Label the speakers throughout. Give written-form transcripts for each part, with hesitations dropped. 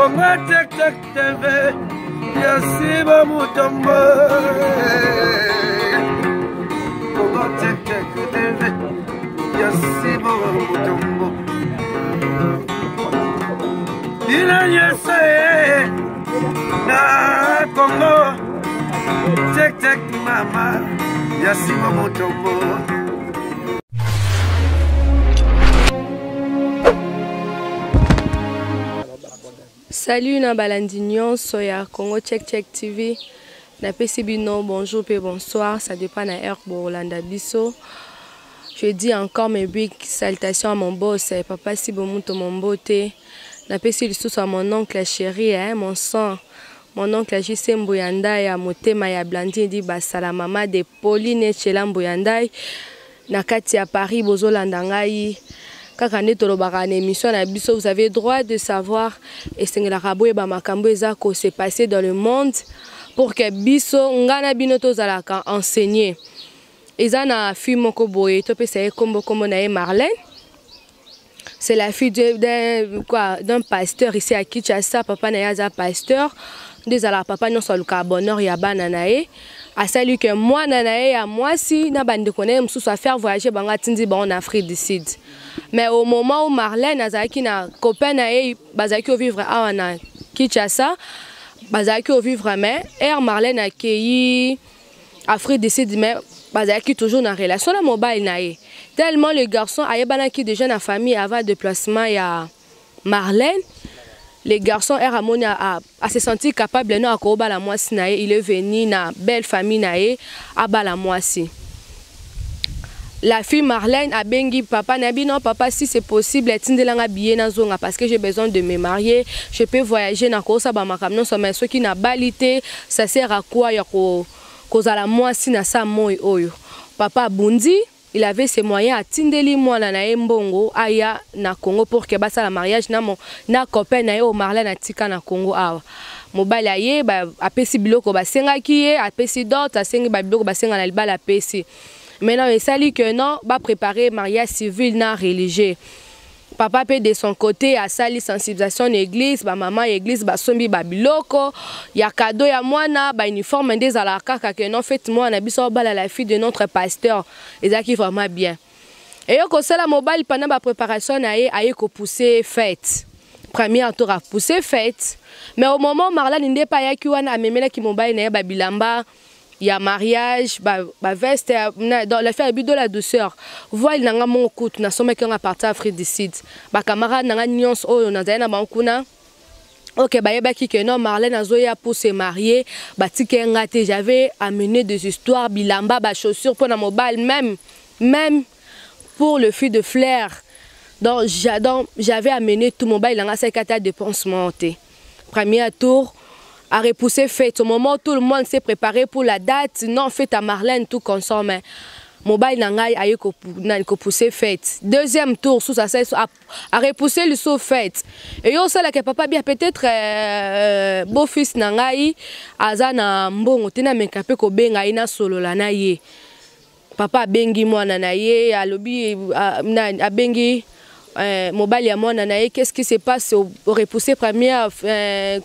Speaker 1: Congo Tek Tek TV, Yasiba Mutombo. Congo Tek Tek TV, Yasiba Mutombo. Ina yese na Congo Tek Tek mama, Yasiba Mutombo.
Speaker 2: Salut na balandignon soya Congo Tek Tek TV. Na PCBino, bonjour et bonsoir, ça dépend de l'heure pour Rolanda Bisso. Je dis encore mes big salutations à mon boss, papa Sibomuto mon beauté. Na PCB sous à mon oncle chéri, mon sang, mon oncle JC Mbouyanda ya motema ya Blandine di basala mama de Pauline Chela Mbouyanda na kati ya Paris bozolanda ngai. Quand on est dans une émission, vous avez le droit de savoir et c'est que la rabo et bamakambo ezako s'est passé dans le monde pour que biso ngana binoto zalaka enseigner. Ezana fille moko boye to pe c'est comme na Marlène. C'est la fille d'un pasteur ici à Kinshasa, papa na yaza pasteur. Désolé papa non sur le bonheur ya bananae. À celui que moi nanae à moi si na bande connaît me sous faire voyager banga tindi ba en Afrique du Sud. Mais au moment où Marlène azaki na copain nae bazaki au vivre à na Kinshasa, bazaki au vivre mais Marlène a accueilli Afrique du Sud mais bazaki toujours dans relation la mobile nae. Tellement le garçon ayebana qui déjà na famille avant déplacement ya Marlène. Les garçons a se senti capable de à la moisi nae, il est venu na belle famille nae à la moisi. La fille Marlène a bengi papa nabi non papa si c'est possible tindela billet na zonga parce que j'ai besoin de me marier, je peux voyager na kosa ba makam non mais ceux qui na balité ça sert à quoi ya ko la moisi na sa moy oyo. Papa Bundi il avait ses moyens à tindeli mwana na mbongo aya na Congo pour que basa la mariage na copain na yo Marlène atika na Congo awa mobile aye ba apesi biloko basenga ki apesi d'autres asengi ba biloko basenga na libala apesi maintenant il sali que non ba préparer mariage civil na religieux. Papa peut de son côté à sali sensibilisation église, ba maman église ba sombi ba biloko, ya cadeau ya mwana, ba uniforme des alaka que non fait moi na biso bala la fille de notre pasteur. Et ça qui vraiment bien. Et yo ko sala mobile pendant ba préparation na aye ko pousser fête. Premier tour à pousser fête. Mais au moment Marlène n'était pas ya ki wana amemela ki mobile na ba bilamba. Il y a mariage, veste, dans l'affaire de la douceur. Voilà, il y a mon coup, na somme qui ont appartenu à Afrique du Sud. Ba camarade n'a nions oh na zaina bankuna. Ok, ba yeba ki que non Marlène azoya pour se marier, ba tike ngate j'avais amené des histoires bilamba ba chaussures pour na mobile même pour le fil de flair. Donc j'avais amené tout mobile dans sa carte de dépensement. Premier tour à repousser fête. Au moment où tout le monde s'est préparé pour la date, non, fête à Marlène, tout consomme. Mobile nangai a eu pousser fête. Deuxième tour, sous ça, à repousser le saut fête. Et yo, ça, là, que papa bien peut-être beau-fils nangai, azana mbongo, tena mekape ko benga ina solo la na ye. Papa bengi moi na ye, a lobby a bengi mobile ya moi na ye. Qu'est-ce qui se passe au repousser première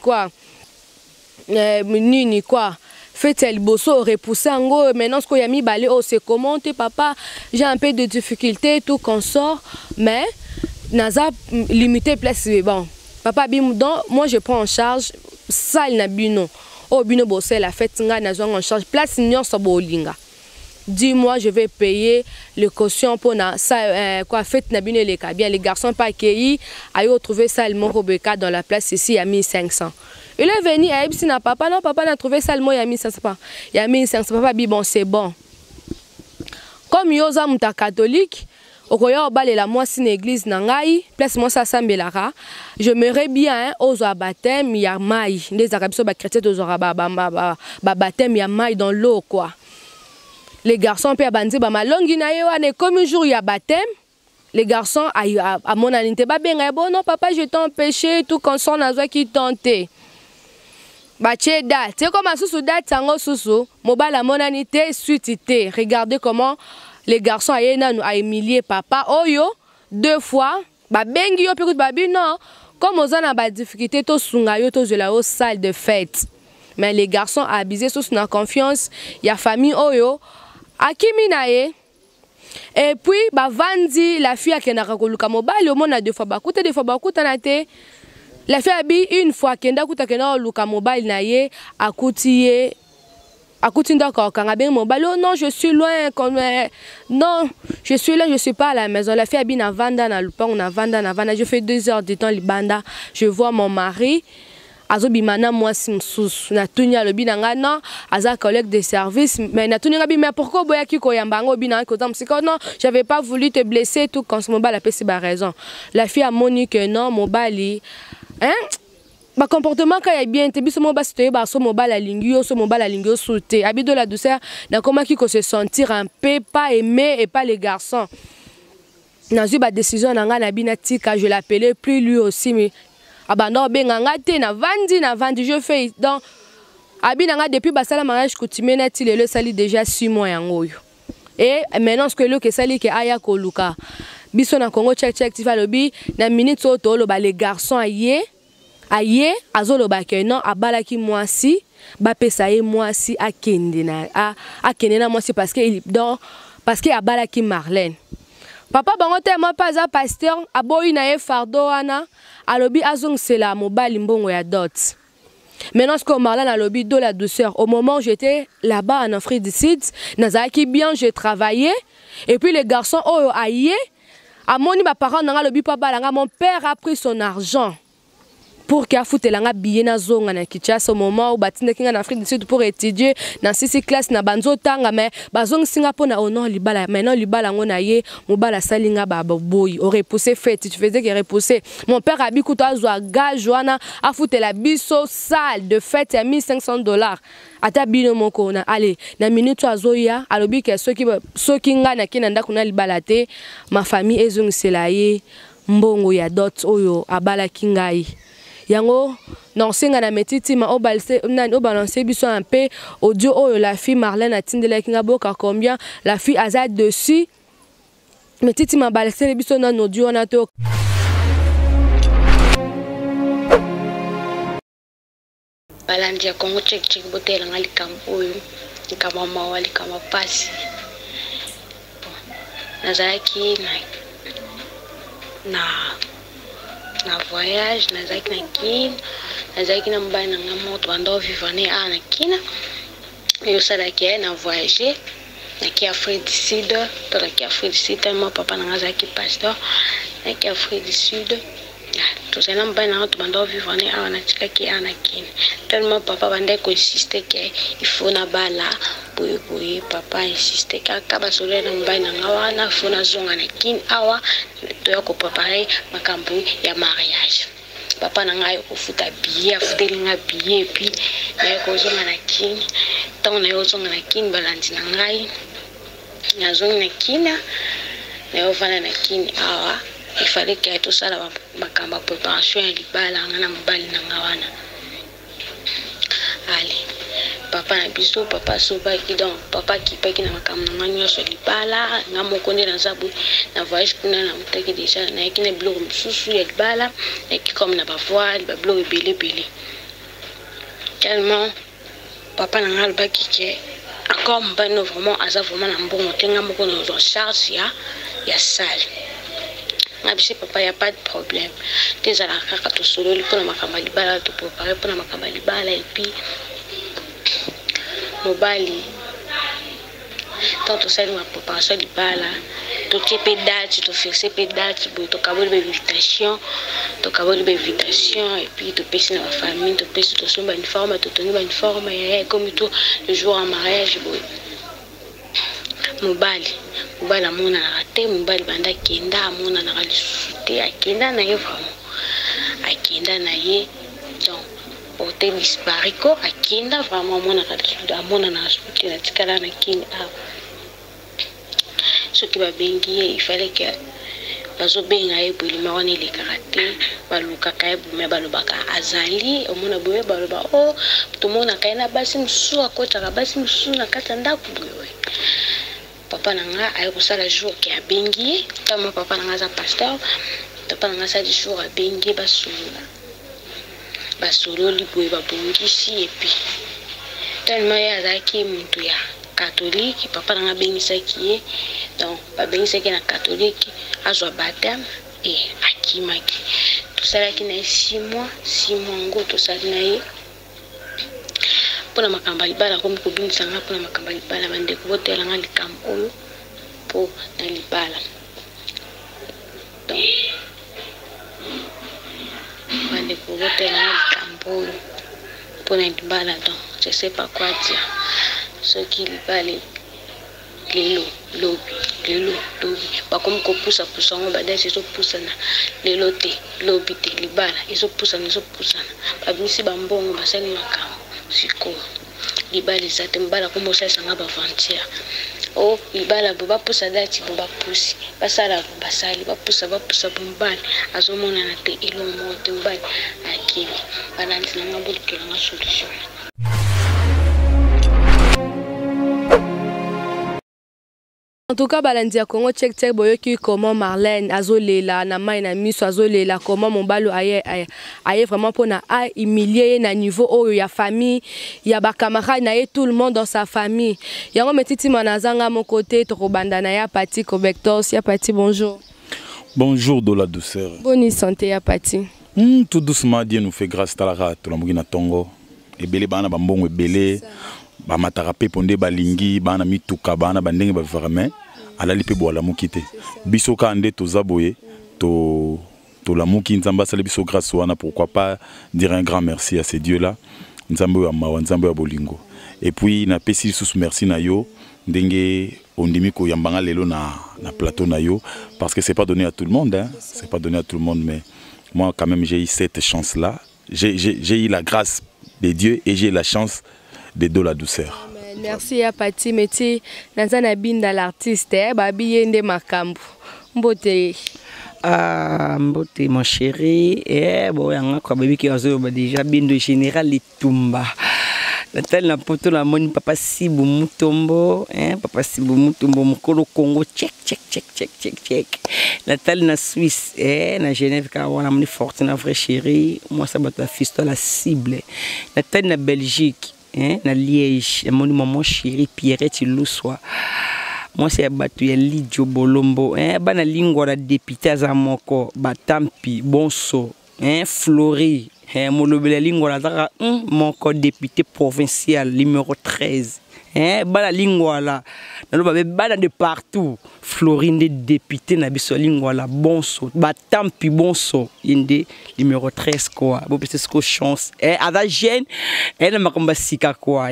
Speaker 2: quoi? Nini quoi fait elle bosso repousser en maintenant ce qu'on y a mis balé oh c'est comment papa j'ai un peu de difficulté tout consort mais naza limité place bon papa bim donc moi je prends en charge ça il n'a bino oh bino bosser la fête nga nazo en charge place nyon so bolinga dis-moi je vais payer le caution pour na ça quoi fête na bino les cas bien les garçons pas accueillis ayo trouver ça le Robeka dans la place ici à 1500. Il est venu à Epsina, papa, non, papa n'a trouvé ça le mot, il y a 1500. Il y a 1500, papa, bon, c'est bon. Comme Yosa Mouta catholique, au Royaume Bal la moi, c'est une église Nangaï, place moi ça Sambelara. Je me bien aux baptême, il y a maï. Les Arabes sont chrétiens aux baptême, il y a maï dans l'eau, quoi. Les garçons, puis à Bandi, ma longue inaïe, comme un jour il y a baptême. Les garçons, à mon anité, bon, non, papa, je t'ai empêché, tout comme son azoua qui tentait. C'est comme un sous date, sango sous mobile à mon anité, suite. Regardez comment les garçons a humilié papa. Oh yo, 2 fois. Ba bengi yo pikut babi non. comme aux a ba difficulté to sunga yo to la salle de fête. Mais les garçons abusés sous na confiance, il y a famille oyo akimi na ye. Et puis ba vandi la fille akenda koluka mobali au monde deux fois bakuta na te. La fille abi une fois kenda kena luka mobile na ye akuti ndako kanga ben mobile. Oh non, je suis loin comme non, je suis là, je suis pas à la maison. La fille abi na vanda na lupa, on a vanda. Je fais 2 heures de temps libanda. Je vois mon mari azobi mana moi simsus na tunya lobi nanga non aza collègue de service mais na tunya bi mais pourquoi boya ki ko yamba ngo bi na ko tam siko non, j'avais pas voulu te blesser tout quand mobile a pesi ba raison. La fille a moni que non mobile hein ba comportement ka ya bien te biso mo ba sitoye ba so mobile a lingio souté abi de la douceur na comment qui ko se sentir un peu pas aimé et pas les garçons. Na eu ba décision nanga na binatika je l'appelais plus lui aussi mais abandon benganga te na vandi je fais donc abi nanga depuis ba sala mariage coutumier na ti le sali déjà 6 mois yango yo. Et maintenant ce que le que sali ke aya ko luka biso na Congo check TV lobi na minute to lo ba les garçons aye azoloba ke non abalaki mwasi ba pesa ye mwasi akende na mwasi parce que abalaki Marlène. Papa bango tellement pas un pasteur aboyi na ye fardo wana alobi azong sela mobali mbongo ya dot. Maintenant ce que Marlène alobi de la douceur au moment où j'étais là-bas en Afrique du Sud nazaki bien je travaillais et puis les garçons oh aye amoni ba parents nanga lobi pa balanga mon père a pris son argent pour qu'il a foutu la billet na zonga na Kinshasa au moment où batinda kinga en Afrique du Sud pour étudier dans 6 classes na banzo tanga mais bazong Singapour na ono libala maintenant libala ngona ye mobala salinga baba boy aurait poussé fait tu faisais que repousser mon père a bikuta zo gage wana a foutu la biso salle de fête à $1,500 ata bino moko na allez na minute azoya alobi ke soki nga na kinanda kuna libala te ma famille ezong selaye mbongo ya dot oyo abala kingai. Yango non singa na metiti ma obalancer biso un peu audio oyo la fille Marlène a tindela kinga boka combien la fille aza dessus metiti ma balancer biso na audio na to
Speaker 3: balandia Congo check botela ngali kampoyo kama mawali kama pasi nazaki na voyage nazaki na mbaya na moto bando vivane na kina yo sala ke na voyager na ki Afrique du Sud to la ki Afrique du Sud moi papa na ngazaki pasteur na ki Afrique du Sud to sala mbaya na to bando vivane na tika ki na kina tellement papa bande ko insister ke il faut na bala boye papa insiste kaka basolo na mbaya na ngawa na fona zonga na kin awa to ya ko préparer makambo ya mariage. Papa na ngai ko futa billet afuteli nga billet puis na ko zonga na kin tant na yo zonga na kin balandi na ngai na zonga na kina na yo vana na kin awa il fallait que tout ça la makambo préparation ya libala nga na mbali na ngawana. Allez papa na biso papa soba ki donc papa ki peki na makambo na ngani so libala nga moko nde na zabu na voyage kuna na mutaki déjà na ekine blog msusu ya libala na ki comme na ba voile ba blog belé tellement papa na ngal baki ke encore mbano vraiment aza vraiment na mbongo tenga moko na charge ya salle na bisi papa ya pas de problème déjà la kaka to solo liko na makambo libala to préparer pour na makambo libala et puis mobali tant to sali ma préparation libala to kepe date to fixer date to kaboli invitation et puis to pesi na famille to pesi to somba uniforme to tenir uniforme comme tout le jour en mariage mobali amona na raté mobali banda kenda amona na lisuté akenda na ye vraiment akenda na ye donc porté dispariko akenda vraiment amona na lisuté na tikala na kini ce qui va bengi il fallait que bazo benga ye bolima wana ile karaté baluka kaye bume balobaka azali omona boye baloba oh tomona kaina basi musu akota basi musu na kata ndaku boye papa nanga ayo kusala jour ki abengi kama papa nanga za pasteur papa nanga sa di jour abengi basololi boye babongisi epi tellement ye azalaki muntu ya catholique papa nanga abengisaki ye donc babengisaki na catholique azwa baptême e akimaki tosalaki na ye 6 mois ngo tosali na ye mpona makambo ya libala komi kobingisa nga mpona makambo ya libala bandeko botelanga likambo oyo mpo na libala donc bandeko botelanga likambo oyo mpo na libala donc je sais pas quoi dire soki libala lelo lobi bakomi kopusa ngo badasi ezopusana lelo te lobi te libala ezopusana babimisi bambongo basali makambo sikoyo libala eza te mbala komosalisa bavantiere o libala bo bapusa dati bo bapusi basala bo basali bapusa bombala azomonana te elongo te mbala akili balandi nanga bolukelanga solution.
Speaker 2: En tout cas, balandi ya Congo check boyoki comment Marlène azolela na mai na miso azolela comment mon balo aye vraiment pour na humilier na niveau oyo ya famille ya ba camarade na tout le monde dans sa famille. Yango metiti manazanga mon côté to banda na ya Pati Kobektos ya Pati bonjour.
Speaker 4: Bonjour de la douceur.
Speaker 2: Bonne santé ya Pati.
Speaker 4: Tout doucement Dieu nous fait grâce talara to la mugina tongo ebele bana bambongo ebele ba matarape ponde balingi bana mituka bana bandenge ba vraiment ala lipe bo la mukite biso ka ande to zaboye to la muki nzamba sala biso grâce wana pourquoi pas dire un grand merci à ces dieux là nzambo ya mawa nzambo ya bolingo et puis na pesi sous merci na yo ndenge ondimi ko yambanga lelo na plateau na yo parce que c'est pas donné à tout le monde hein c'est pas donné à tout le monde mais moi quand même j'ai eu cette chance là j'ai eu la grâce de Dieu et j'ai la chance de la douceur.
Speaker 2: Merci à Pati Meti Nanzana Binda l'artiste babi yende makambu mbote
Speaker 5: mbote mon chéri bon yanga kwa baby ki azo déjà bindo général Litumba Natal na poto la moni papa Sibu Mutombo papa Sibu Mutombo mukolo Congo check Natal na Suisse na Genève ka wana moni forte na vrai chéri moi ça bat la fisto la cible Natal na Belgique na Liège mon maman chéri Pierrette Luswa moi c'est batu ya Lidio Bolombo bana lingwa la député azamoko batampi bonso Flori molobela lingwa la mon code député provincial numéro 13 bana lingwa la naloba bana de partout Florine député na biso lingwa la bonso batampi bonso inde numéro 13 quoi bon c'est ce que chance ada jeune elle makomba sika quoi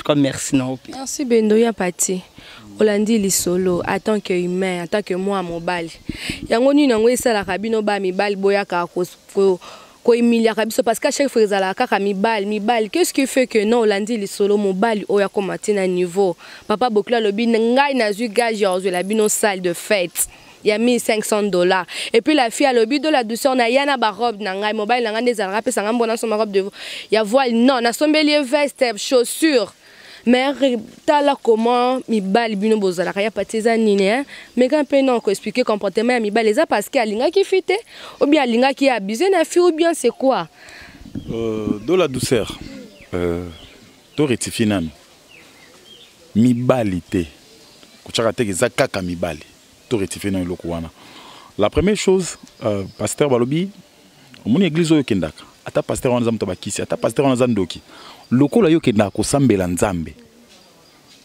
Speaker 5: comme merci non
Speaker 2: merci Bendo ya Pati Olandi lisolo en tant que humain en tant que moi mobile yango ni nango esala kabino ba mibali boyaka ko emilia kabiso parce que chaque fois ezala kaka mibali qu'est-ce qui fait que non Olandi lisolo mobile oya komati na niveau papa Bokla lobi ngai na zu gage yo la bino salle de fête il y a $1,500 et puis la fille a le but de la douceur na yana ba robe na ngai mobile na ngande ezala pe sanga mbona so ma robe de ya voile non na sombelier veste chaussures. Mais tala comment mibali bino bozala ya patiza nini mais quand pe non ko expliquer comportement ya mibali ça parce que alinga ki fite ou bien alinga ki abusé na fille ou bien c'est quoi
Speaker 4: de la douceur to rectifier nani mibali te kuchaka te zakaka mibali to rectifier na loko wana la première chose pasteur balobi mon église oyo kendaka ata pasteur wana zamuto bakisi ata pasteur wana zandoki lokola yo kendaka kosambela nzambe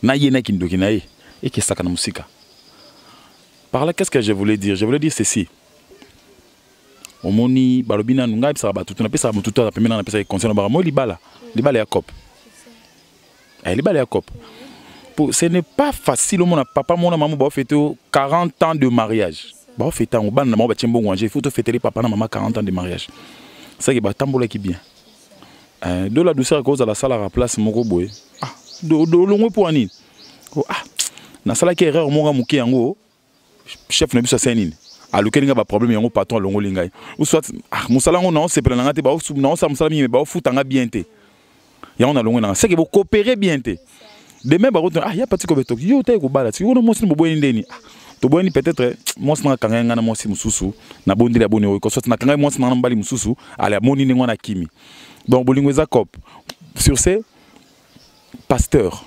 Speaker 4: na yena kindoki na ye ekesaka na musika. Par là qu'est-ce que je voulais dire ceci omoni balobina nunga bisa ba tutuna pesa mututu na pemena na pesa concernant ba mo libala ya cop libala ya cop ce n'est pas facile mon papa mon maman ba fêter 40 ans de mariage ba fêter en ban na mo ba tchembo nganje il faut te fêter papa na maman 40 ans de mariage ça qui ba tambola qui bien de la douceur cause à la salle à la place moko boy de longo pour ani na sala ki erreur monga muki yango chef na biso senini alukelinga ba problème yango patron longo lingai ou soit musala ngo non c'est plein ngate ba non ça musala mi ba futanga bien te yango na longo na c'est que vous coopérer bien te demain ba y a Pati Kobektos yo tay ko bala ti wono mosi bo boy ndeni to boni peut-être moi na kanga ngana moi si mususu na bondi la boni ko soit na kanga moi na mbali mususu ala moni ni ngona kimi donc bolingo eza cop sur ces pasteur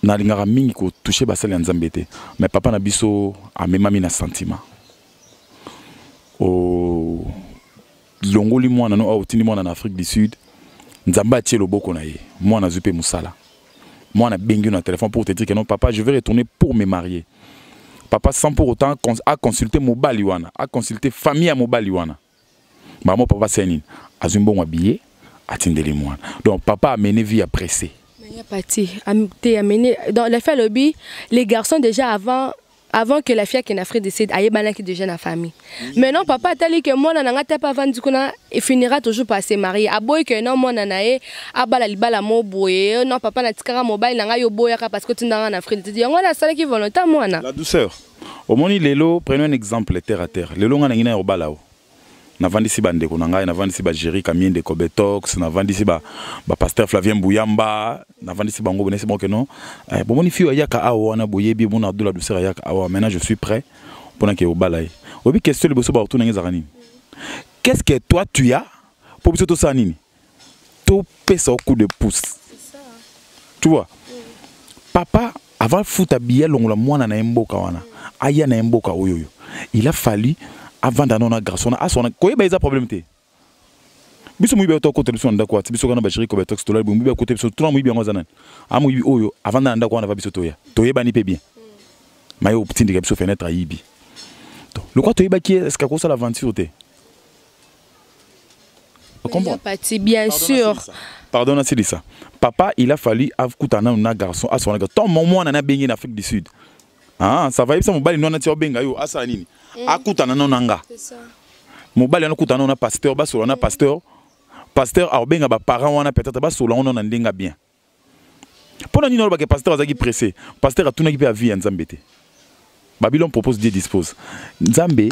Speaker 4: na lingara mingi ko toucher basali ya Nzambe te mais papa na biso amemami na sentiment o longoli mwana no autini mwana na Afrique du Sud Nzambe atie loboko na ye mwana zupe musala mwana bengi na téléphone pour te dire que non papa je vais retourner pour me marier papa sans pour autant a consulté mobali wana a consulté famille à mobali wana maman papa c'est azumbo mwa billet atindeli mwana donc papa a mené vie à presser. Dans
Speaker 2: le fait lobby, les garçons déjà avant que la fille qui n'a fait décide, aïe bana qui déjà na famille. Maintenant papa t'a dit que moi n'a pas vendu qu'on et finira toujours par se marier. A boy que non moi n'anae a bala mo boye non papa n'a tikara mobile n'a yo boya parce que tu n'as en Afrique. Tu dis on a ça qui volontaire moi na. La
Speaker 4: douceur. Au moni lelo prenons un exemple terre à terre. Lelo ngana ngina yo balao. Na vandi si bande ko nanga na vandi si ba Jerry Kamien de Kobetox na vandi si ba pasteur Flavien Bouyamba na vandi si bango bonesi bon que non bon moni fi ayaka awa na boyebi bon na la douceur ayaka awa maintenant je suis prêt pour que au balai obi question le bosso ba retourner nzarani qu'est-ce que toi tu as pour biso to sanini to pesa au coup de pouce tu vois papa avant futa biye longola mwana na mboka wana aya na mboka oyoyo il a fallu avant d'annoncer garçon à son quoi il y a problème té biso muy be to côté de son ndako ati biso kana ba Jerry Kobetox to la bu muy be côté biso tout muy bien ngozana amu oyo avant na ndako na ba biso to ya to yeba ni pe bien mayo petit de biso fenêtre yibi donc le quoi to yeba qui est-ce que ça l'aventure té
Speaker 2: bien sûr
Speaker 4: pardon c'est ça papa il a fallu avkutana na garçon à son ndako ton moment na bengi en Afrique du Sud ah ça va yebisa mobali non na ti obenga yo asa nini akutana nonanga c'est ça mobali akutana na pasteur ba solo na pasteur a obenga ba parents wana peut-être ba solo na ndenga bien pona nino ba que pasteur azaki pressé pasteur a tuna ki pe a vie Nzambe te Babylone propose Dieu dispose Nzambe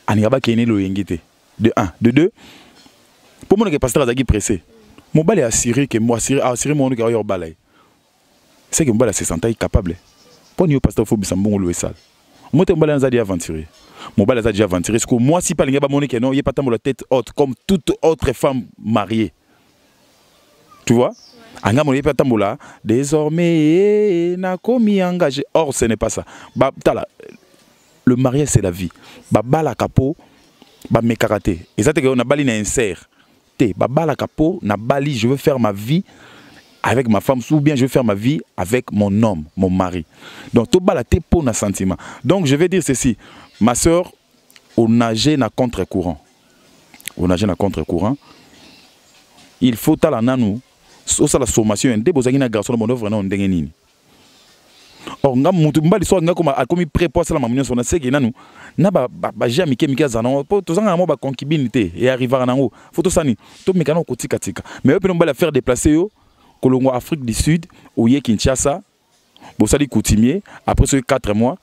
Speaker 4: ani ba kene lo yengite de 1 de 2 pour mon que pasteur azaki pressé mobali a assuré que moi assuré mon que yo balai c'est que mobali se sentait capable pour nous pasteur faut bisambongo lo sale moi te mobali azadi aventurer mobali azadi aventurer parce que moi si pas linga ba moni que non il est pas tant la tête haute comme toute autre femme mariée tu vois anga moni pas tant là désormais na commis engagé or ce n'est pas ça ba tala le mariage c'est la vie ba bala capo ba me karaté et ça te que on a bali na insert te ba bala capo na bali je veux faire ma vie avec ma femme ou bien je vais faire ma vie avec mon homme, mon mari. Donc tout bas la tête pour un sentiment. Donc je vais dire ceci, ma soeur, on nageait na contre-courant. On nageait na contre-courant. Il faut à la nanou, ça la sommation, des beaux na garçon mon œuvre non dengenini. Or nga mutu mbali so nga comme comme prépoise la mamino so na sege nanou na ba jami kemika zana po to zanga mo ba concubinité et arriver à nango. Faut to sani, to mekano ko tika tika. Mais eux mbali faire déplacer yo Colongo Afrique du Sud, où il y a Kinshasa, Bossali coutumier, après ce 4 mois,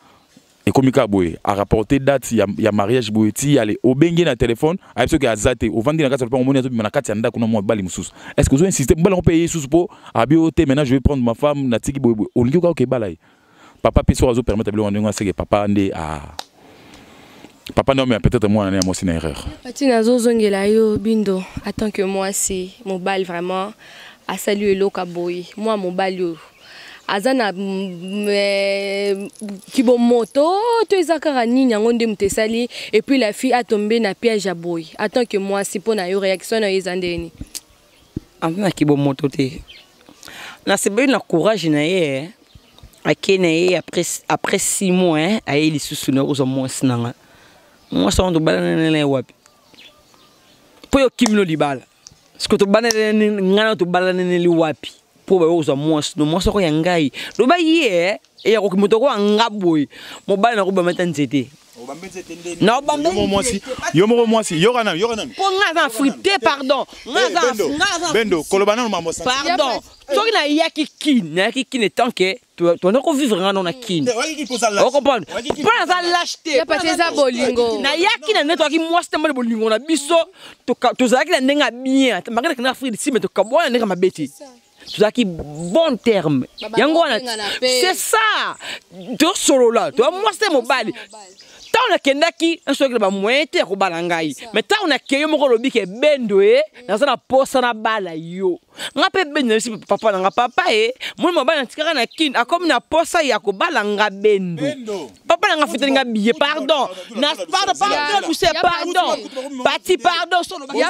Speaker 4: et comme il a rapporté date, il y a mariage, il y a au bengue na téléphone, avec ceux qui a zaté, au vendu dans la carte, on monnaie, on a 4 ans, on a bali moussous. Est-ce que vous avez insisté, on paye sous pour, à bioté, maintenant je vais prendre ma femme, Natiki Boy, au lieu de balai. Papa peut se permettre de papa ndé à. Papa non mais peut-être moi on est une erreur.
Speaker 2: Patina zozongela yo bindo, attends que moi c'est mon bal vraiment. A saluer lokaboy moi mon balio azana qui bon moto to ezakara nini ngonde mtesali et puis la fille a tombé na piège à boy attends que moi si pour na yo réaction na ezandeni
Speaker 5: amna ki bon moto te na sebe na courage na ye akene après 6 mois ayi lisusu na ozo mo sinanga moi so ndo balana na wapi po yo kimlo libala ce que tu banane ngana tu balane li wapi pour ba oza mos no mos ko yangai do ba ye e ya ko kimoto ko ngaboy mo ba na ko ba meta nzete o ba mbenzete ndeni na ba
Speaker 4: moi si yo kana
Speaker 5: pour ngaza frité pardon ngaza
Speaker 4: bendo kolobana no mamo
Speaker 5: pardon so na yaki kin tant que tu na ko vivre ngana na kin o comprendre pour ça l'acheter
Speaker 2: ya pas ça bolingo
Speaker 5: na yaki na neto ki moi c'est mal bolingo na biso to zaki na ndenga bien magana kana frite si mais to kabona ndenga mabeti tout ça qui bon terme yango c'est ça to solo là toi moi c'est mobile tant on a kendaki un soir que ba moyen te ko balangai mais tant on a keyo moko lobi ke bendo na ça na posa na bala yo ngape bendo si papa na papa moi mobile na tikara na kin a comme na posa ya ko balanga bendo papa na fiteli nga billet pardon na pardon vous c'est pardon parti pardon solo
Speaker 4: ya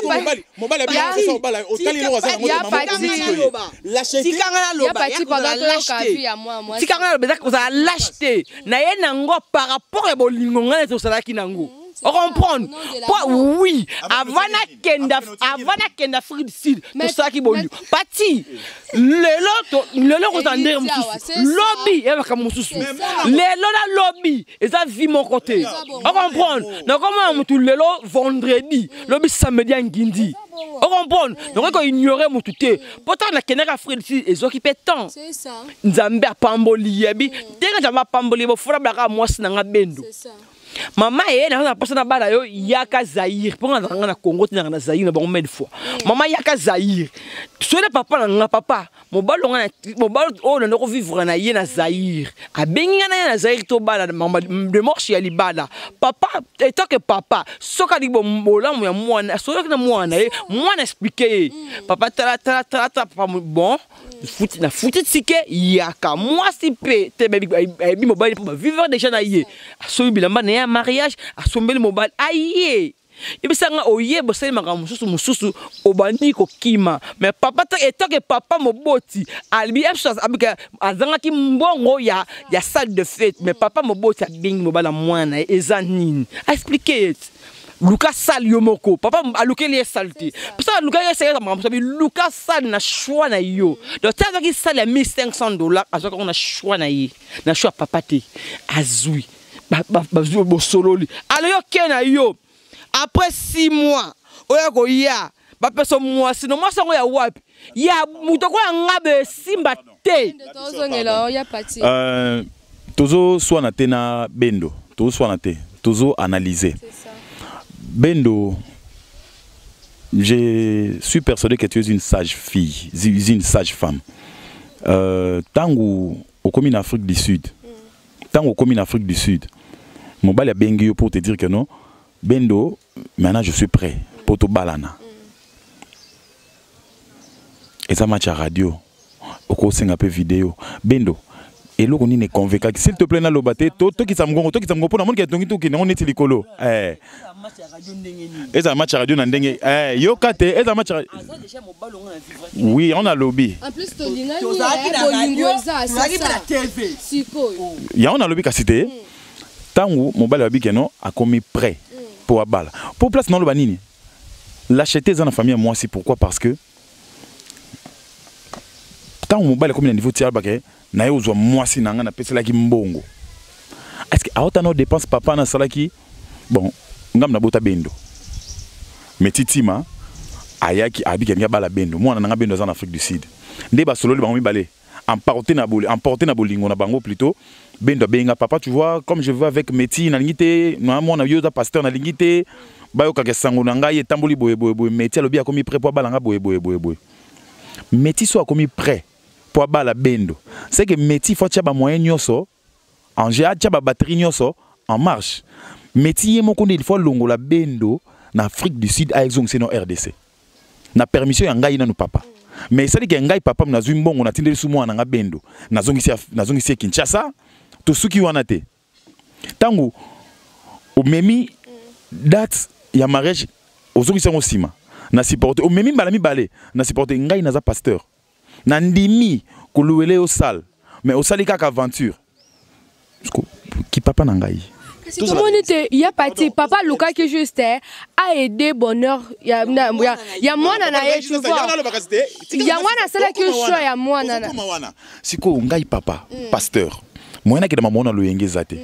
Speaker 4: mobile bien ça bala otali lo za ngolo
Speaker 5: lâcheté ya parti pendant que ya moi tikanga lo bezaka za lâcheté na ye nango par rapport à bolingo ngana to sala kinango on comprend oui avant na kenda fricide to sala ki bolingo parti lelo ko tande lobby e ka mususu lelo na lobby eza vie mon côté on comprend donc comment mutu lelo vendredi lobby samedi ngindi on comprend donc ko ignorer mutu te pourtant na kenda ka fricide ezo ki pétant c'est ça nzambe apamboli yebi tenga nzambe apamboli bo fura baka mwasi na nga bendo c'est ça maman na personne bala yo yaka Zaïre pour na Congo na Zaïre na bon mille fois maman yaka Zaïre soit le papa na papa mobalo on na ko vivre na ye na Zaïre a bengi na Zaïre to bala maman de morche ya libala papa etant que papa soka di bombola mo ya mwana soka na mwana expliquer papa tala papa bon fouti tike yaka moi si pe te baby mobile pour vivre déjà na ye so bilamba na mariage a sombeli mobile aye ibisanga oye boseli makambo mususu obandi ko kima mais papa etant que papa moboti albi abika azanga ki mbongo ya salle de fête mais papa moboti abingi mobile mwana ezanini expliquer Lucas sal yomoko papa aluke li salté pour ça Lucas essaye ça makambo sabi Lucas sal na choix na yo donc ça qui sal ya $1500 azoka on a choix na yi na choix papa te azui ba sololi alors yo kena yo après 6 mois oya ko ya ba personne moi sinon moi ça ya wapi ya mutoko ya ngabe simba te
Speaker 2: tozongela ya parti
Speaker 4: tozo soit na tena bendo tozo soit na te tozo analyser bendo je suis persuadé que tu es une sage fille une sage femme tango au commun Afrique du Sud tango au commun Afrique du Sud mon bal a bengi pour te dire que non bendo maintenant je suis prêt pour te balana et ça match à radio au cours un peu vidéo bendo et là on est convaincu s'il te plaît na lobaté to qui ça me pour monde qui est donc qui on est likolo et ça match à radio na ndenge yo kate et ça match oui on a lobby
Speaker 2: en plus to linga
Speaker 4: ya on a lobby ka cité tango mobile abi que non a commis prêt pour abala pour place dans le banini l'acheter dans la famille moi c'est pourquoi parce que tant mobile comme niveau tiers baké na yo zo moi si nanga na pesa la ki mbongo est-ce que autant no dépense papa na salaki bon ngam na bota bendo mais titima ayaki abiki nga bala bendo moi na nga bendo en Afrique du Sud nde ba solo le ba mi balé emporter na bolingo na bango plutôt bendo benga papa tu vois comme je veux avec Meti na lingité na moi na yo da pasteur na lingité ba yo ka sango na ngai etamboli boye Meti alobi akomi prêt pour balanga boye Meti so akomi prêt pour bala bendo c'est que Meti faut tchaba moyen nyoso en GA tchaba batterie nyoso en marche Meti yemo konde il faut longola bendo na Afrique du Sud a exonxé no RDC na permission ya ngai na no papa mais ça dit que ngai papa na zui mbongo na tindeli sumo na nga bendo na zongisi Kinshasa to suki wana te tango o memi date ya mariage ozongisi ngo sima na supporter o memi balami balé na supporter ngai na za pasteur na ndimi koluwele au sal mais au sali kaka aventure qui papa na ngai
Speaker 2: tout le monde était il y a parti papa Lucas qui juste a aidé bonheur il y a moi na ye tu vois il y a moi na sala que choix ya moi na
Speaker 4: siko ngai papa pasteur moi na ke mama na loyenge zate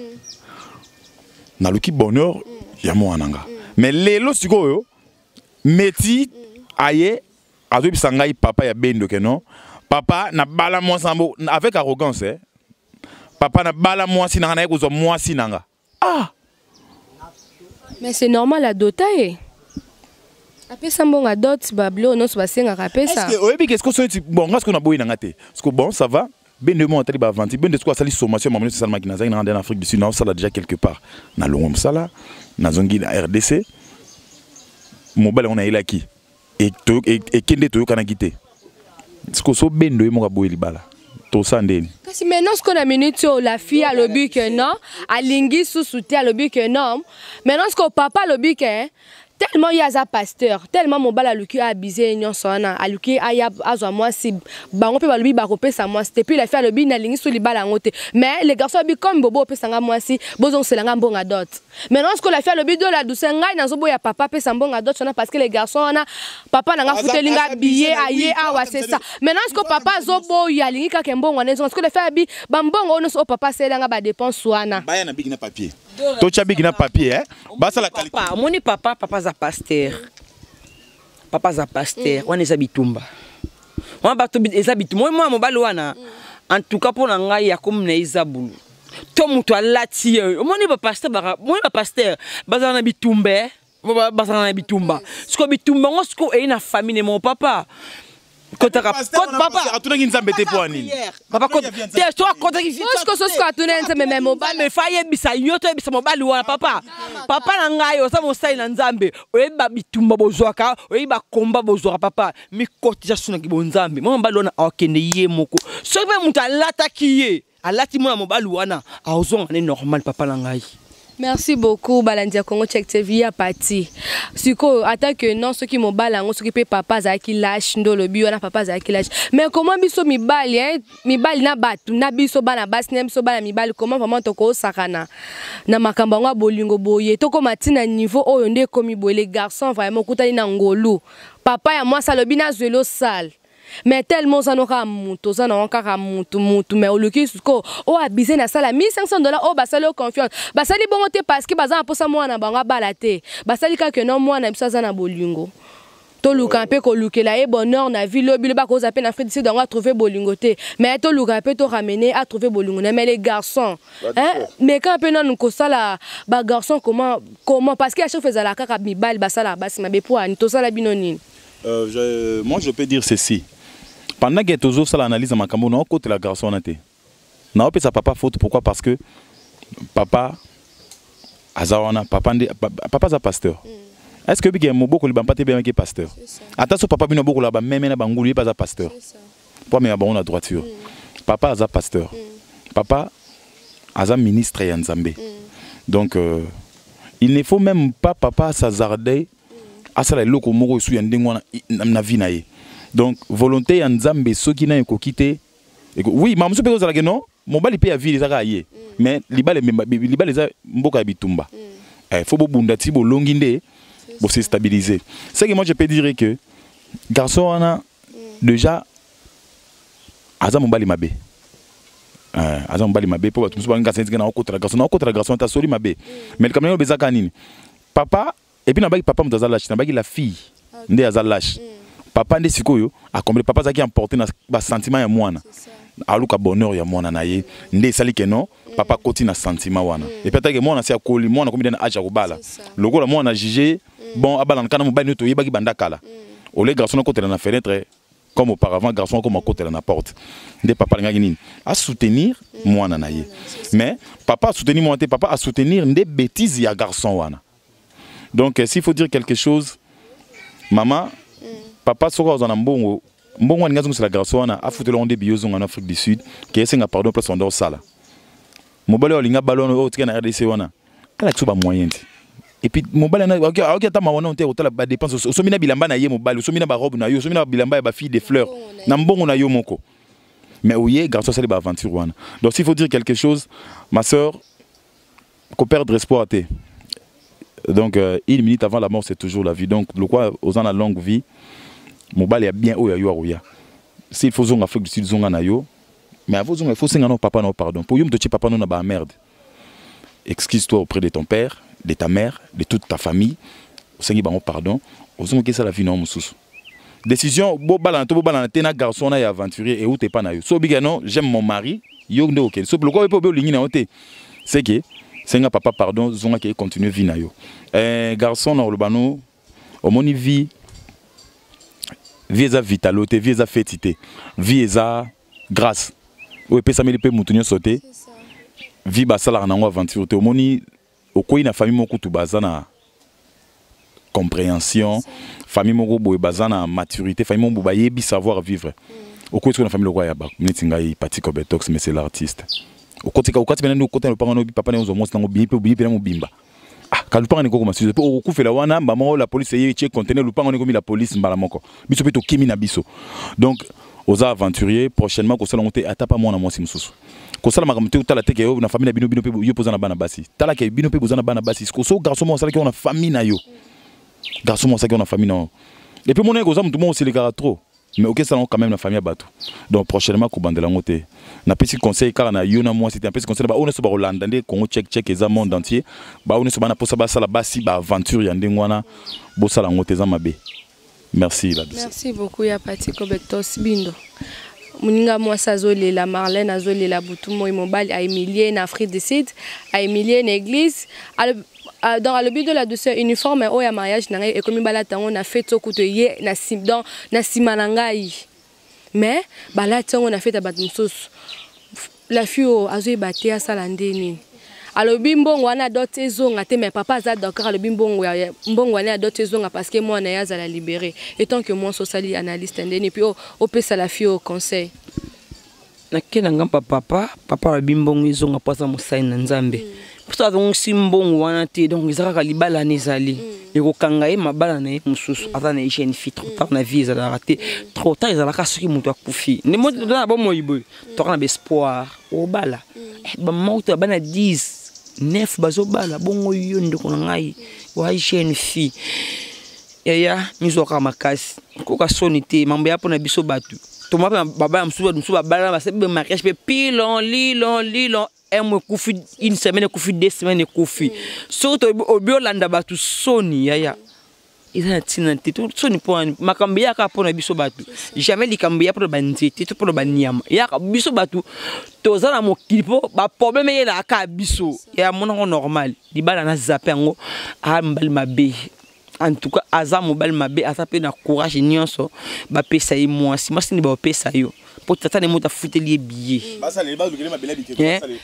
Speaker 4: na luki bonheur ya moi nanga mais lelo siko yo Meti aye azobisa ngai papa ya bendo ke non papa na bala moi sambo avec arrogance papa na bala moi si nanga na ko zo moi si nanga ah
Speaker 2: mais c'est normal à doter apesa mbongo dot bablo non so basenga kapesa
Speaker 4: est-ce que bon est-ce qu'on a boy na ngate parce que bon ça va ben de moi tali ba venti ben de quoi sali sommation maman c'est seulement qui na zanga en Afrique du Sud non ça là déjà quelque part na longo ça na zongi na RDC mobile on a ila qui et kende to kana kité est-ce que so ben de mo boy libala to sandeni
Speaker 2: kasi maintenant ce qu'on a minute la fille a le but que non alingi sous soutien le but que non maintenant ce que papa le but que tellement il y a un pasteur tellement mon bal a luki a abusé nyon sona a luki a ya azwa moi si bango pe balubi ba kopesa moi c'était puis la fait le bi na lingi sur li bala ngote mais les garçons bi comme bobo pe sanga moi si bozon selanga mbonga dot maintenant ce que la fait le bi de la douce ngai na zobo ya papa pe sambonga dot sona parce que les garçons na papa na nga futelinga billet aye awa c'est ça maintenant ce que papa zobo ya lingi ka kembonga nezo ce que la fait bi bambongo ono so papa selanga ba dépense wana
Speaker 4: ba ya na big na papier to cha big na papier ba ça la qualité
Speaker 5: moni papa za pasteur papa za pasteur wana eza bitumba wana bato eza bitumba moi mobali wana en tout cas pour ngai ya comme na izabulu to muto alati moni ba pasteur moi ba pasteur bazana bitumba bazana bitumba siko bitumba ngosiko e na famille mon papa Kota papa
Speaker 4: atuna nzambe te po nini
Speaker 5: papa kota te so kota ki
Speaker 2: so atuna nzambe me mobali
Speaker 5: me faye bisa yoto bisa mobali wana papa na ngai o sa mo sai na nzambe oyeba bitumba bozwaka oyeba komba bozwaka papa mi kotisa suna ki bonzambe mo mobali wana akende ye moko so be mutu alata ki ye alati mona mobali wana azonga ne normal papa na ngai.
Speaker 2: Merci beaucoup Balandia Congo Check TV à parti. Siko attaque non ceux qui m'obala on s'occupe papa za qui lâche ndo le bio na papa za qui lâche. Mais comment biso mi bali na batu na biso bana bas nem so bana mi bali comment vraiment toko sakana. Na makamba ngwa bolingo boye toko matina niveau oyo nde komi boye les garçons vraiment kutani na ngolu. Papa ya moi ça le bina zelo sale. Mais tellement ça n'aura mutu ça n'a encore mutu mais au lieu que oh abusé na sala $1500 oh basalo confiance basali bongo te parce que baza posa moi na banga balate basali ka que non moi na biso za na bolingo to luka pe ko lukela e bonheur na vie lobi le ba ko zape na Afrique du Sud on va trouver bolingo te mais to luka pe to ramener à trouver bolingo mais les garçons hein mais quand pe non ko sala ba garçon comment parce que à chaque fois za la kaka mi bal basala basi mabe pour ani to sala binoni
Speaker 4: moi je peux dire ceci. Pendant que tu as l'analyse de ma cambo, on a côté la garçon na te. Na opé sa papa faute pourquoi parce que papa azawana papa za pasteur. Est-ce que bien mo beaucoup le ban pas te bien que pasteur. Attention papa bino beaucoup là ba même na bangulu pas za pasteur. Pour mais bon la droiture. Papa za pasteur. Papa aza ministre ya Nzambe. Donc il ne faut même pas papa s'azarder à ça les loko moko su ya ndengwana na vie na ye. Donc volonté ya Nzambe soki na ekokite oui mamuso pe kozala ke non mobali pe ya ville ezaka ye mais libale za mboka ya bitumba faut bobunda ti bolongi nde bo se stabiliser. C'est que moi je peux dire que garçon wana déjà aza mobali mabe aza mobali mabe po batu muso banga sentinga na okotela garçon ta soli mabe mais le kameno bezaka nini papa et puis na baki papa mutaza lâche na baki la fille nde aza lâche. Papa nde sikoyo a combler papa za qui emporter na ba sentiment ya mwana aluka bonheur ya mwana na ye nde sali ke non papa koti na sentiment wana et peut-être que mwana si akoli mwana combien na âge akobala lokola mwana jugé bon abala nkana mobali to yebaki bandakala ole garçon ko tela na fenêtre comme auparavant garçon comme côté na porte nde papa ngaki nini a soutenir mwana na ye mais papa a soutenir mwana te papa a soutenir nde bêtise ya garçon wana. Donc s'il faut dire quelque chose maman papa soka ozana mbongo ngazungu c'est la garçon wana afutela onde biyozo en Afrique du Sud qui esenga pardon place on sala mobali olinga ballon o tika na RDC wana kala tsuba moyen et puis mobali na ok ata mawana on te otala ba dépense so mina bilamba na ye mobali so mina ba robe na yo so mina bilamba ba fille des fleurs na mbongo na yo moko mais ouye garçon c'est ba aventure wana. Donc s'il faut dire quelque chose ma sœur ko perdre espoir te donc une minute avant la mort c'est toujours la vie. Donc le quoi aux la longue vie mobali ya bien oya yo aroya s'il faut zonga Afrique du Sud zonga na yo mais avant zonga il faut singa no papa no pardon pour yo mtochi papa no na ba merde excuse-toi auprès de ton père de ta mère de toute ta famille singi bango pardon ozonga que ça la vie no mususu décision bo bala te na garçon na ya aventurier et ou t'es pas na yo so biga non j'aime mon mari yo ndo ok so bloko pe lingi na ote c'est que singa papa pardon zonga que continue vie na yo garçon na lobano au moni vie eza vitalité, vie eza fétité, vie eza grâce. Ou epesa meli pe mutunyo sauté. Vie basala na ngo aventure te au moni okoi na famille moko tu bazana compréhension, famille moko boye bazana maturité, famille moko bayebi savoir vivre. Okoi na famille lokwa ya ba mnetinga yi Pati Kobetox mais c'est l'artiste. Okotika okati bena no kota lopanga no papa ne ozo monsta ngo bipe na mobimba. Ah, quand lupanga ne koko masuze po okufela wana mbamo la police ye check conteneur lupanga ne komi la police mbala moko. Biso pe to kimi na biso. Donc aux aventuriers prochainement ko sala ngote atapa mona mwasi mususu. Ko sala makamte utala teke yo na famille bino pe yo poza na bana basi. Tala ke bino pe poza na bana basi. Ko so garçon mo sala ke on a famille na yo. Garçon mo sala ke on a famille na. Et puis mon ego za mutu mo aussi les gars trop. Mais ok, ça quand même la famille à bateau. Donc prochainement, qu'on bande la montée. Na petit conseil car na yona moi c'était un petit conseil. Bah on est sur Hollande, Congo check les monde entier. Bah on est sur bana pour ça bah ça la basi bah aventure yande ngwana. Bo ça la montée za mabe. Merci la.
Speaker 2: Merci beaucoup ya Pati Kobetox bindo. Muninga moi sazole la Marlène azole la butumo imobali a Emilie na Afrique du Sud, a Emilie na église. Dans le but de la douceur uniforme au ya mariage na et comme balatango na fait to kutoye na sim dans na simanangai mais balatango na fait abat mususu la fille azo baté à salandeni alors bimbongo wana dote zonga te mais papa za d'accord le bimbongo ya mbongo wana dote zonga parce que moi na ya za la libérer et tant que moi sociali analyste ndeni puis au pesa la fille au conseil
Speaker 5: na kena ngamba papa le bimbongo zonga pasa musai na nzambe. Pour ça, donc, si bon wana te donc ils ont libala nezali et au kangaye ma bala na mususu avant na hygiène fit trop tard na vie ils ont raté trop tard ils ont la casse qui mutu akufi ne mo na bon moyibo to na espoir au bala ba mauta bana 10 9 bazo bala bongo yondo ko ngai wa hygiène fi ya mizo ka makasi ko ka sonité mambo ya pona biso batu to ma baba musu bala ba se be mariage pe pilon lilon une semaine, 2 semaines, surtout au Biolanda batu soni yaya. Ils ont tinanté tout soni pour makambia ka pour na biso batu. Jamais li kambia pour banzete tout pour banyama. Ya ka biso batu toza na mokilipo ba problème yela ka biso. Ya mona normal. Di bala na zape ngo a mbal mabe. En tout cas, aza mobile mabe asape na courage nyonso ba pesa yi mwasi. Mwasi ni ba pesa yo. Pour tata ne mota futeli billet. Ba salé ba lugele mabela bike ko salé.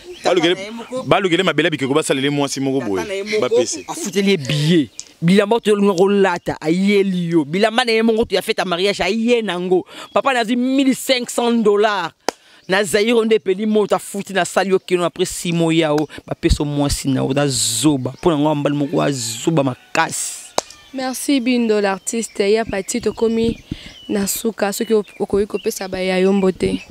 Speaker 5: Ba lugele mabela bike ko ba salé mwasi moko boye. Ba pesa. A futeli billet. Bilamba to ngoro lata ayeli yo. Bilamba na yemongo to ya fête mariage aye nango. Papa na zi $1,500. Na Zaire onde peli mota futi na salio kino après 6 mois yao ba pesa mwasi na oda zoba. Pour ngamba moko azoba makasi.
Speaker 2: Merci Bindo l'artiste ya Pati Tokomi nasuka soki okoyi kopesa ba ya yombote.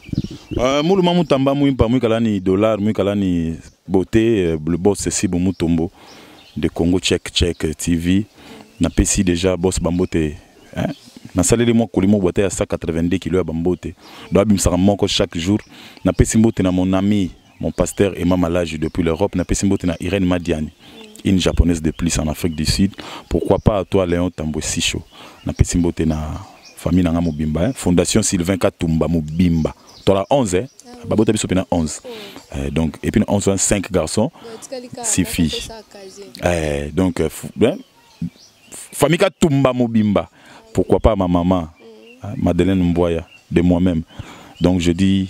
Speaker 4: Mulu mamu tamba muimpa muikalani dollar muikalani beauté le boss c'est Sibo Mutombo de Congo Check TV na pesi déjà boss bambote hein na saleli mo kolimo boite à 182 kg ya bambote do abimsaka moko chaque jour na pesi mbote na mon ami mon pasteur Emma Malage depuis l'Europe na pesi mbote na Irène Madiani une japonaise de plus en Afrique du Sud. Pourquoi pas à toi Léon Tambo Sicho na pesi mbote na famille na Mobimba hein? Fondation Sylvain Katumba Mobimba. Toi la 11 hein babota biso pena 11. Donc et puis 11 5 garçons 6 filles. Donc famille Katumba Mobimba. Pourquoi pas ma maman Madeleine Mboya de moi-même. Donc je dis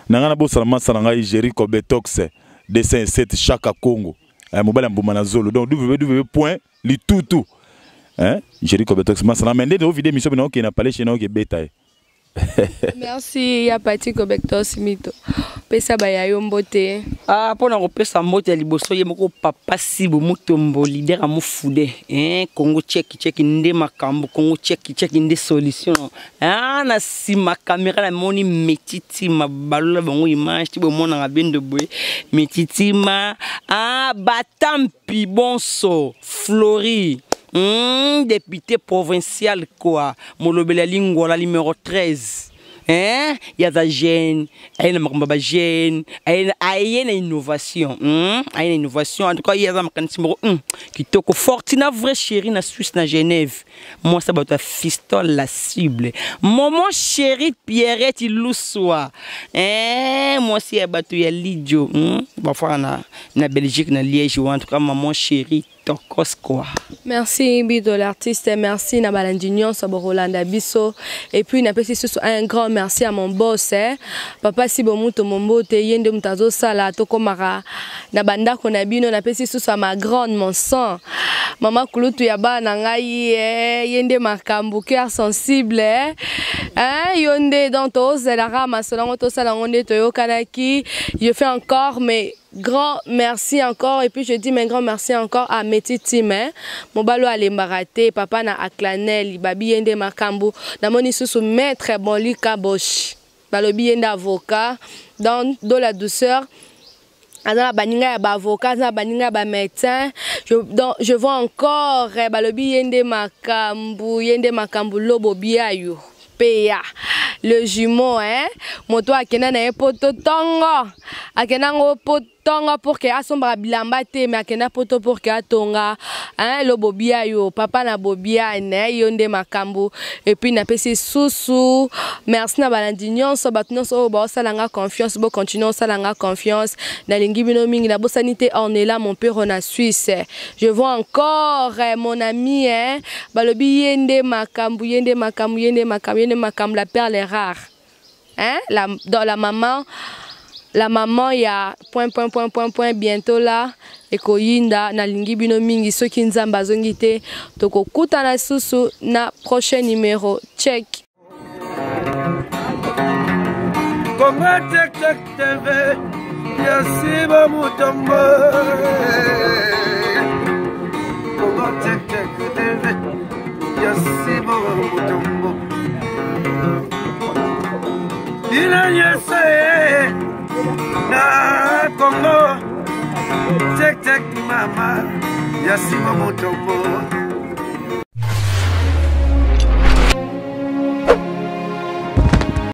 Speaker 4: nangana bo salama salanga Jerry Kobetox dessin 7 Chaka Congo. Mobile Mbumana Zolo. Donc www.litutu. Hein? Jerry Kobetox masana mende de vidéo mission na ok na parler chez na ok beta.
Speaker 2: Merci ya Pati Kobetox mito. Pesa ba ya yombote.
Speaker 5: Ah pona ko pesa mbote liboso ye moko papa Sibo Mutombo leader amu fude. Congo check nde makambo Congo check nde solution. Ah na sima caméra la moni metiti mabalola bango image ti bo mona ngabendo boy. Metiti ma batampi bonso Flori. Député provincial quoi, Molobela Lingua la numéro 13. Hein? Il y a des jeunes, il y a des jeunes, il y a une innovation. Il y a une innovation. En tout cas, il y a des mécanismes qui toquent Fortina vraie chérie na Suisse na Genève. Moi ça va être fiston la cible. Maman chérie Pierrette Lussoa. Moi c'est bateau ya Lidio. Parfois na Belgique na Liège ou en tout cas maman chérie Kitokos quoi.
Speaker 2: Merci Bido l'artiste, merci na balandignon sabo Rolanda Biso et puis na pesi un grand merci à mon boss papa Sibo Muto Mombote yende mutazo sala to komara na banda kona bino na pesi à ma grande mon sang maman Kulutu ya bana ngai yende makambu cœur sensible yonde dans to zela rama selon to sala ngonde to yokanaki je fais encore mais grand merci encore et puis je dis mais grand merci encore à Meti Time mon balo alembarate papa na aklanel babi yende makambu na moni susu maître Bolika Bosch balobi yende avocat dans la douceur azana baninga ya ba avocat azana baninga ya ba médecin je vois encore balobi yende makambu lobo biayo Péa, le jumeau, moto akena na poto tongo, akena ngo tongo pour que asombra bilamba te, mais akena poto pour que atonga, lo bobia yo, papa na bobia yonde makambu, et puis na pesi susu, merci na balandignon, so batno so ba salanga confiance, bo continuer salanga confiance, na lingi bino mingi na bo sanité on est là mon père on a Suisse. Je vois encore mon ami balobi yende makambu la perle est rare. Dans la maman il y a point bientôt là et koyinda na lingi bino mingi soki nzamba zongite toko kuta na susu na prochain numéro check.
Speaker 1: Congo Check Check TV Yasiba Mutombo Congo Check Check TV Yasiba Mutombo Dina yese na Congo Check Check mama Yasiba Mutombo